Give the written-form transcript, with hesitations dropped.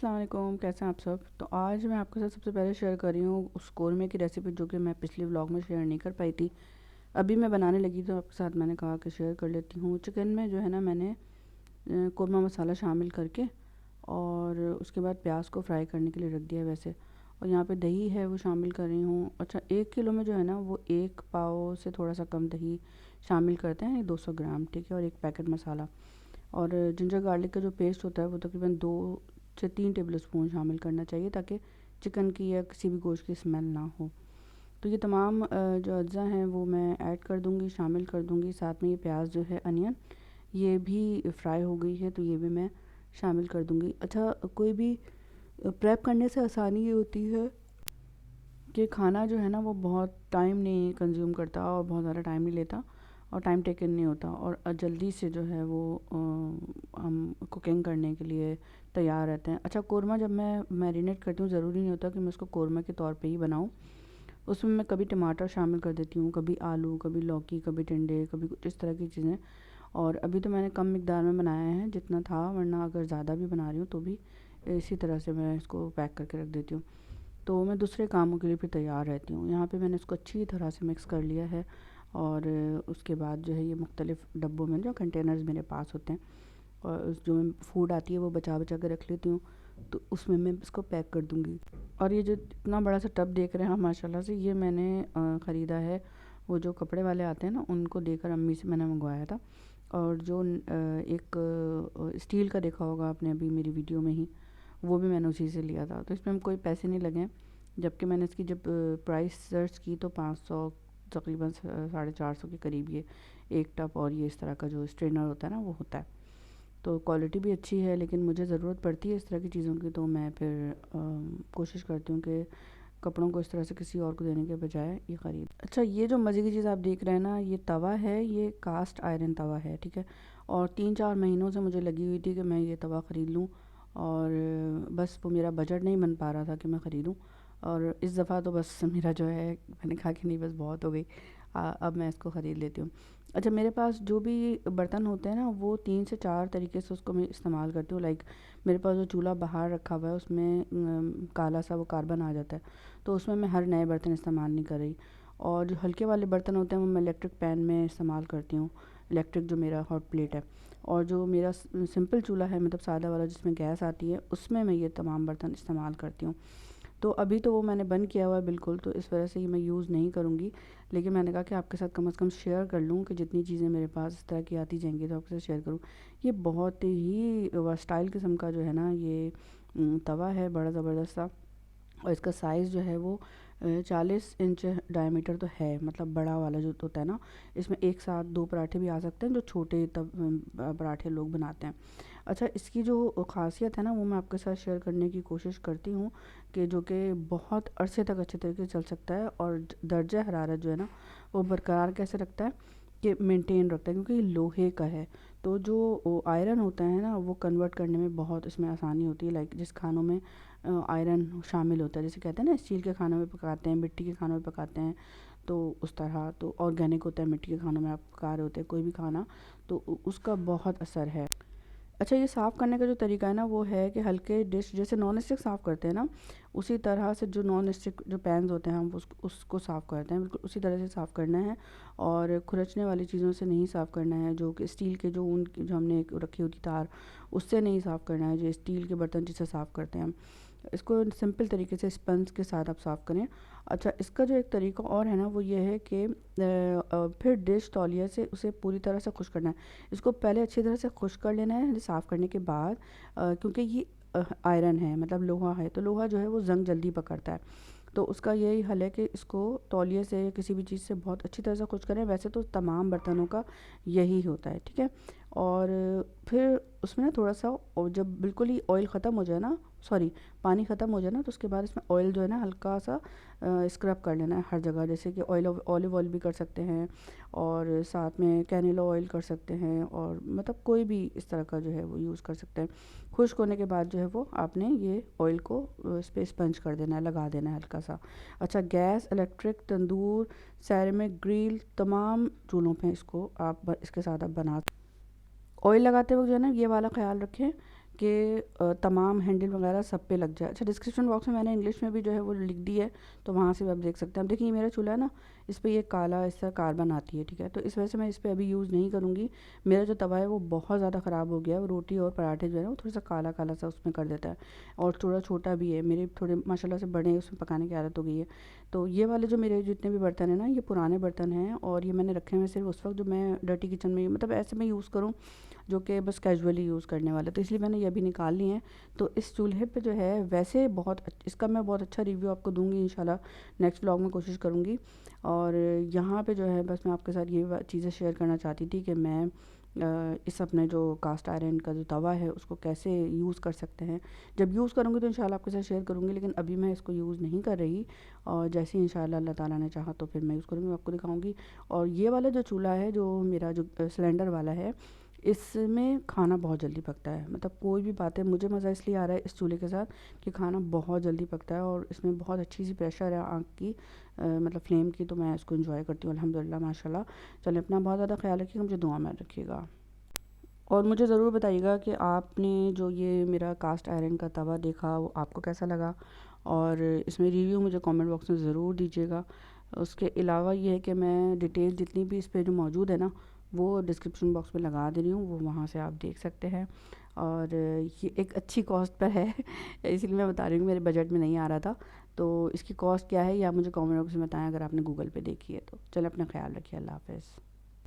अस्सलाम वालेकुम, कैसे हैं आप सब। तो आज मैं आपके साथ सबसे पहले शेयर कर रही हूँ उस कौरमे की रेसिपी जो कि मैं पिछले व्लॉग में शेयर नहीं कर पाई थी। अभी मैं बनाने लगी तो आपके साथ मैंने कहा कि शेयर कर लेती हूँ। चिकन में जो है ना मैंने कौरमा मसाला शामिल करके और उसके बाद प्याज को फ्राई करने के लिए रख दिया वैसे। और यहाँ पे दही है वो शामिल कर रही हूँ। अच्छा, 1 किलो में जो है ना वो 1 पाव से थोड़ा सा कम दही शामिल करते हैं, 200 ग्राम, ठीक है। और 1 पैकेट मसाला और जिंजर गार्लिक का जो पेस्ट होता है वो तकरीबन 2 से 3 टेबल स्पून शामिल करना चाहिए ताकि चिकन की या किसी भी गोश्त की स्मेल ना हो। तो ये तमाम जो अज्जा हैं वो मैं ऐड कर दूँगी, शामिल कर दूँगी। साथ में ये प्याज जो है, अनियन, ये भी फ्राई हो गई है तो ये भी मैं शामिल कर दूँगी। अच्छा, कोई भी प्रेप करने से आसानी ये होती है कि खाना जो है ना वो बहुत टाइम नहीं कंज्यूम करता और बहुत ज़्यादा टाइम नहीं लेता और टाइम टेकन नहीं होता और जल्दी से जो है वो हम कुकिंग करने के लिए तैयार रहते हैं। अच्छा, कौरमा जब मैं मैरिनेट करती हूँ ज़रूरी नहीं होता कि मैं उसको कौरमा के तौर पे ही बनाऊँ। उसमें मैं कभी टमाटर शामिल कर देती हूँ, कभी आलू, कभी लौकी, कभी टिंडे, कभी कुछ इस तरह की चीज़ें। और अभी तो मैंने कम मिकदार में बनाया है जितना था, वरना अगर ज़्यादा भी बना रही हूँ तो भी इसी तरह से मैं इसको पैक करके रख देती हूँ। तो मैं दूसरे कामों के लिए फिर तैयार रहती हूँ। यहाँ पे मैंने इसको अच्छी तरह से मिक्स कर लिया है और उसके बाद जो है ये मुख्तलिफ़ डब्बों में जो कंटेनर्स मेरे पास होते हैं और जो फूड आती है वो बचा बचा कर रख लेती हूँ, तो उसमें मैं इसको पैक कर दूँगी। और ये जो इतना बड़ा सा टब देख रहे हैं आप माशाल्लाह से, ये मैंने ख़रीदा है। वो जो कपड़े वाले आते हैं ना, उनको देकर अम्मी से मैंने मंगवाया था। और जो एक स्टील का देखा होगा आपने अभी मेरी वीडियो में ही, वो भी मैंने उसी से लिया था। तो इसमें कोई पैसे नहीं लगे, जबकि मैंने इसकी जब प्राइस सर्च की तो 500, तकरीबन 450 के करीब ये एक टब और ये इस तरह का जो स्ट्रेनर होता है ना वो होता है। तो क्वालिटी भी अच्छी है, लेकिन मुझे ज़रूरत पड़ती है इस तरह की चीज़ों की तो मैं फिर कोशिश करती हूँ कि कपड़ों को इस तरह से किसी और को देने के बजाय ये ख़रीद। अच्छा, ये जो मज़े की चीज़ आप देख रहे हैं ना, ये तवा है, ये कास्ट आयरन तवा है, ठीक है। और 3-4 महीनों से मुझे लगी हुई थी कि मैं ये तवा ख़रीद लूँ और बस वो मेरा बजट नहीं बन पा रहा था कि मैं ख़रीदूँ। और इस दफ़ा तो बस मेरा जो है, मैंने कहा कि नहीं बस बहुत हो गई, अब मैं इसको ख़रीद लेती हूँ। अच्छा, मेरे पास जो भी बर्तन होते हैं ना वो 3 से 4 तरीके से उसको मैं इस्तेमाल करती हूँ। लाइक मेरे पास जो चूल्हा बाहर रखा हुआ है उसमें काला सा वो कार्बन आ जाता है, तो उसमें मैं हर नए बर्तन इस्तेमाल नहीं कर रही। और जो हल्के वाले बर्तन होते हैं वो मैं इलेक्ट्रिक पैन में इस्तेमाल करती हूँ, इलेक्ट्रिक जो मेरा हॉट प्लेट है। और जो मेरा सिंपल चूल्हा है, मतलब सादा वाला जिसमें गैस आती है, उसमें मैं ये तमाम बर्तन इस्तेमाल करती हूँ। तो अभी तो वो मैंने बंद किया हुआ है बिल्कुल, तो इस वजह से ये मैं यूज़ नहीं करूँगी। लेकिन मैंने कहा कि आपके साथ कम से कम शेयर कर लूँ कि जितनी चीज़ें मेरे पास इस तरह की आती जाएंगी तो आपके साथ शेयर करूँ। ये बहुत ही वर्सटाइल किस्म का जो है ना ये तवा है, बड़ा ज़बरदस्त सा। और इसका साइज़ जो है वो 40 इंच डायमीटर तो है, मतलब बड़ा वाला जो होता है ना, इसमें एक साथ 2 पराठे भी आ सकते हैं, जो छोटे तब पराठे लोग बनाते हैं। अच्छा, इसकी जो ख़ासियत है ना वो मैं आपके साथ शेयर करने की कोशिश करती हूँ कि जो कि बहुत अरसे तक अच्छे तरीके से चल सकता है और दर्जा हरारत जो है ना वो बरकरार कैसे रखता है, कि मेंटेन रखता है, क्योंकि ये लोहे का है। तो जो आयरन होता है ना वो कन्वर्ट करने में बहुत इसमें आसानी होती है। लाइक जिस खानों में आयरन शामिल होता है, जैसे कहते हैं ना स्टील के खानों में पकाते हैं, मिट्टी के खानों में पकाते हैं, तो उस तरह तो ऑर्गेनिक होता है, मिट्टी के खानों में आप पका रहे होते हैं कोई भी खाना, तो उसका बहुत असर है। अच्छा, ये साफ़ करने का जो तरीका है ना वो है कि हल्के डिश जैसे नॉन स्टिक साफ़ करते हैं ना, उसी तरह से जो नॉन स्टिक जो पैन्स होते हैं हम उसको साफ़ करते हैं, बिल्कुल उसी तरह से साफ़ करना है। और खुरचने वाली चीज़ों से नहीं साफ़ करना है, जो कि स्टील के जो जो हमने एक रखी होती तार, उससे नहीं साफ़ करना है, जो स्टील के बर्तन जिससे साफ़ करते हैं हम। इसको सिंपल तरीके से स्पंज के साथ आप साफ़ करें। अच्छा, इसका जो एक तरीका और है ना वो ये है कि फिर डिश तौलिया से उसे पूरी तरह से खुश करना है। इसको पहले अच्छी तरह से खुश कर लेना है साफ़ करने के बाद, क्योंकि ये आयरन है, मतलब लोहा है, तो लोहा जो है वो ज़ंग जल्दी पकड़ता है। तो उसका यही हल है कि इसको तौलिए से या किसी भी चीज़ से बहुत अच्छी तरह से खुश करें। वैसे तो तमाम बर्तनों का यही होता है, ठीक है। और फिर उसमें ना थोड़ा सा, और जब बिल्कुल ही ऑयल ख़त्म हो जाए ना, सॉरी, पानी ख़त्म हो जाए ना, तो उसके बाद इसमें ऑयल जो है ना हल्का सा स्क्रब कर लेना है हर जगह। जैसे कि ऑलिव ऑयल भी कर सकते हैं और साथ में कैनेला ऑयल कर सकते हैं, और मतलब कोई भी इस तरह का जो है वो यूज़ कर सकते हैं। खुश्क होने के बाद जो है वो आपने ये ऑयल को इस पे स्पंज कर देना है, लगा देना है हल्का सा। अच्छा, गैस, इलेक्ट्रिक, तंदूर, सेरेमिक, ग्रिल, तमाम चूल्हों पे इसको आप इसके साथ आप बना। ऑयल लगाते वक्त जो है ना ये वाला ख़्याल रखें कि तमाम हैंडल वगैरह सब पे लग जाए। अच्छा, डिस्क्रिप्शन बॉक्स में मैंने इंग्लिश में भी जो है वो लिख दी है, तो वहाँ से भी आप देख सकते हैं। अब देखिए, ये मेरा चूल्हा है ना, इस पे ये काला इस तरह कार्बन आती है, ठीक है। तो इस वजह से मैं इस पे अभी यूज़ नहीं करूँगी। मेरा जो तवा है वो बहुत ज़्यादा ख़राब हो गया है, वो रोटी और पराठे जो है ना वो थोड़ा सा काला काला सा उसमें कर देता है, और थोड़ा छोटा भी है। मेरे थोड़े माशाल्लाह से बड़े हैं, उसमें पकाने की आदत हो गई है। तो ये वाले जो मेरे जितने भी बर्तन हैं ना, ये पुराने बर्तन हैं, और ये मैंने रखे हुए सिर्फ उस वक्त जो मैं डर्टी किचन में, मतलब ऐसे में यूज़ करूँ जो कि बस कैजुअली यूज़ करने वाला, तो इसलिए मैंने ये भी निकाल ली हैं। तो इस चूल्हे पे जो है वैसे इसका मैं बहुत अच्छा रिव्यू आपको दूंगी इंशाल्लाह, नेक्स्ट व्लॉग में कोशिश करूँगी। और यहाँ पे जो है बस मैं आपके साथ ये चीज़ें शेयर करना चाहती थी कि मैं इस अपने जो कास्ट आयरन का जो तवा है उसको कैसे यूज़ कर सकते हैं। जब यूज़ करूँगी तो इंशाल्लाह आपके साथ शेयर करूँगी, लेकिन अभी मैं इसको यूज़ नहीं कर रही। और जैसे ही इंशाल्लाह अल्लाह ताला ने चाहा तो फिर मैं यूज़ करूँगी, आपको दिखाऊँगी। और ये वाला जो चूल्हा है, जो मेरा जो सिलेंडर वाला है, इसमें खाना बहुत जल्दी पकता है। मतलब कोई भी बात है, मुझे मज़ा इसलिए आ रहा है इस चूल्हे के साथ कि खाना बहुत जल्दी पकता है, और इसमें बहुत अच्छी सी प्रेशर है आग की, मतलब फ्लेम की, तो मैं इसको एंजॉय करती हूँ अल्हम्दुलिल्लाह माशाल्लाह। चलिए, अपना बहुत ज़्यादा ख्याल रखिएगा, मुझे दुआ में रखिएगा। और मुझे ज़रूर बताइएगा कि आपने जो ये मेरा कास्ट आयरन का तवा देखा वो आपको कैसा लगा, और इसमें रिव्यू मुझे कमेंट बॉक्स में ज़रूर दीजिएगा। उसके अलावा ये है कि मैं डिटेल जितनी भी इस पे जो मौजूद है ना, वो डिस्क्रिप्शन बॉक्स में लगा दे रही हूँ, वो वहाँ से आप देख सकते हैं। और ये एक अच्छी कॉस्ट पर है इसलिए मैं बता रही हूँ, मेरे बजट में नहीं आ रहा था। तो इसकी कॉस्ट क्या है, या मुझे कमेंट बॉक्स में बताएं अगर आपने गूगल पे देखी है तो। चलो, अपना ख्याल रखिए, अल्लाह हाफ़िज़।